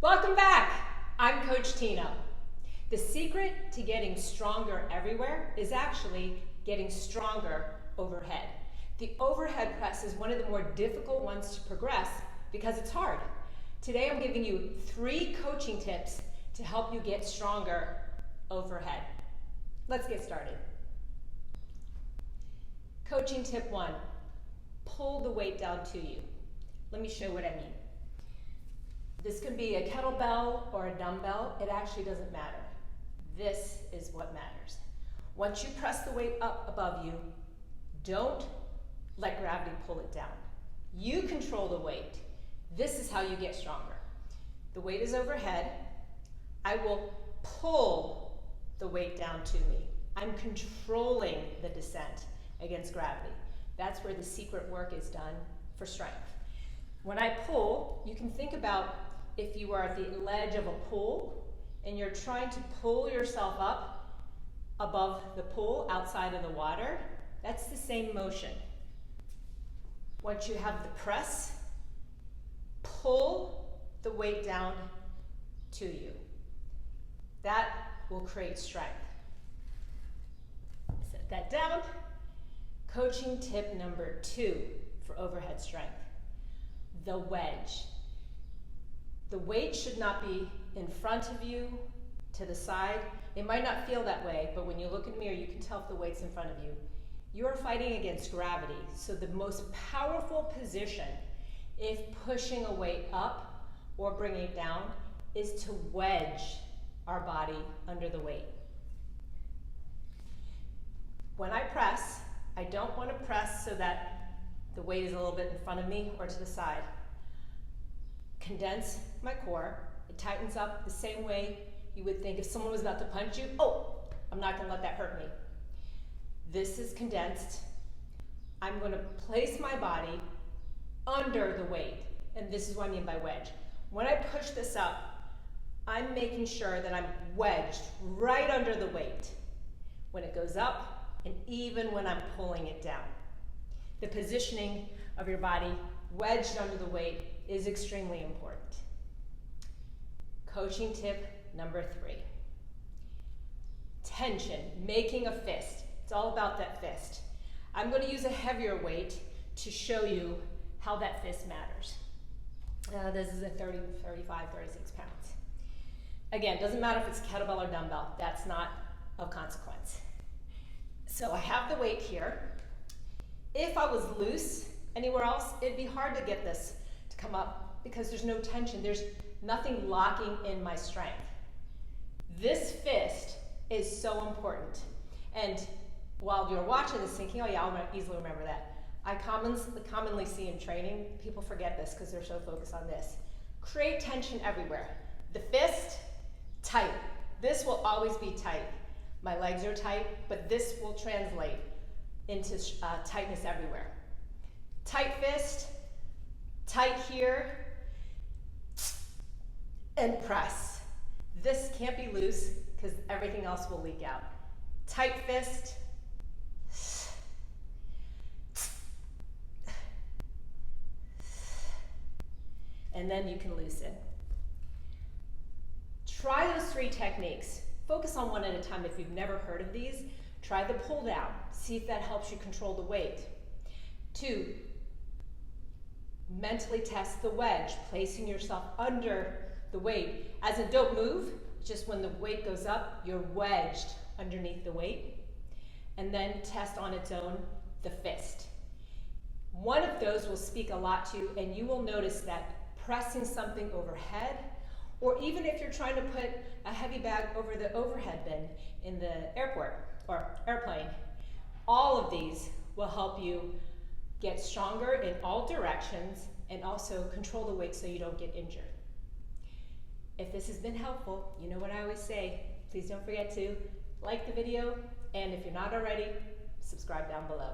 Welcome back. I'm Coach Tina. The secret to getting stronger everywhere is actually getting stronger overhead. The overhead press is one of the more difficult ones to progress because it's hard. Today I'm giving you 3 coaching tips to help you get stronger overhead. Let's get started. Coaching tip 1, pull the weight down to you. Let me show what I mean. This can be a kettlebell or a dumbbell. It actually doesn't matter. This is what matters. Once you press the weight up above you, don't let gravity pull it down. You control the weight. This is how you get stronger. The weight is overhead. I will pull the weight down to me. I'm controlling the descent against gravity. That's where the secret work is done for strength. When I pull, you can think about if you are at the ledge of a pool and you're trying to pull yourself up above the pool outside of the water, that's the same motion. Once you have the press, pull the weight down to you. That will create strength. Set that down. Coaching tip number 2 for overhead strength. The wedge. The weight should not be in front of you, to the side. It might not feel that way, but when you look in the mirror, you can tell if the weight's in front of you. You are fighting against gravity, so the most powerful position, if pushing a weight up or bringing it down, is to wedge our body under the weight. When I press, I don't want to press so that the weight is a little bit in front of me or to the side. Condense my core. It tightens up the same way you would think if someone was about to punch you. Oh, I'm not going to let that hurt me. This is condensed. I'm going to place my body under the weight, and this is what I mean by wedge. When I push this up, I'm making sure that I'm wedged right under the weight when it goes up and even when I'm pulling it down. The positioning of your body wedged under the weight is extremely important. Coaching tip number 3. Tension, making a fist. It's all about that fist. I'm going to use a heavier weight to show you how that fist matters. This is a 30, 35, 36 pounds. Again, doesn't matter if it's kettlebell or dumbbell. That's not of consequence. So I have the weight here. If I was loose anywhere else, it'd be hard to get this to come up because there's no tension. There's nothing locking in my strength. This fist is so important. And while you're watching this thinking, oh yeah, I'll easily remember that. I commonly see in training, people forget this because they're so focused on this. Create tension everywhere. The fist, tight. This will always be tight. My legs are tight, but this will translate into tightness everywhere. Tight fist, tight here, and press. This can't be loose because everything else will leak out. Tight fist, and then you can loosen. Try those 3 techniques. Focus on one at a time if you've never heard of these. Try the pull down. See if that helps you control the weight. 2, mentally test the wedge, placing yourself under the weight. As in, don't move, just when the weight goes up, you're wedged underneath the weight. And then test on its own the fist. One of those will speak a lot to you, and you will notice that pressing something overhead, or even if you're trying to put a heavy bag over the overhead bin in the airport or airplane, all of these will help you get stronger in all directions and also control the weight so you don't get injured. If this has been helpful, you know what I always say, please don't forget to like the video, and if you're not already, subscribe down below.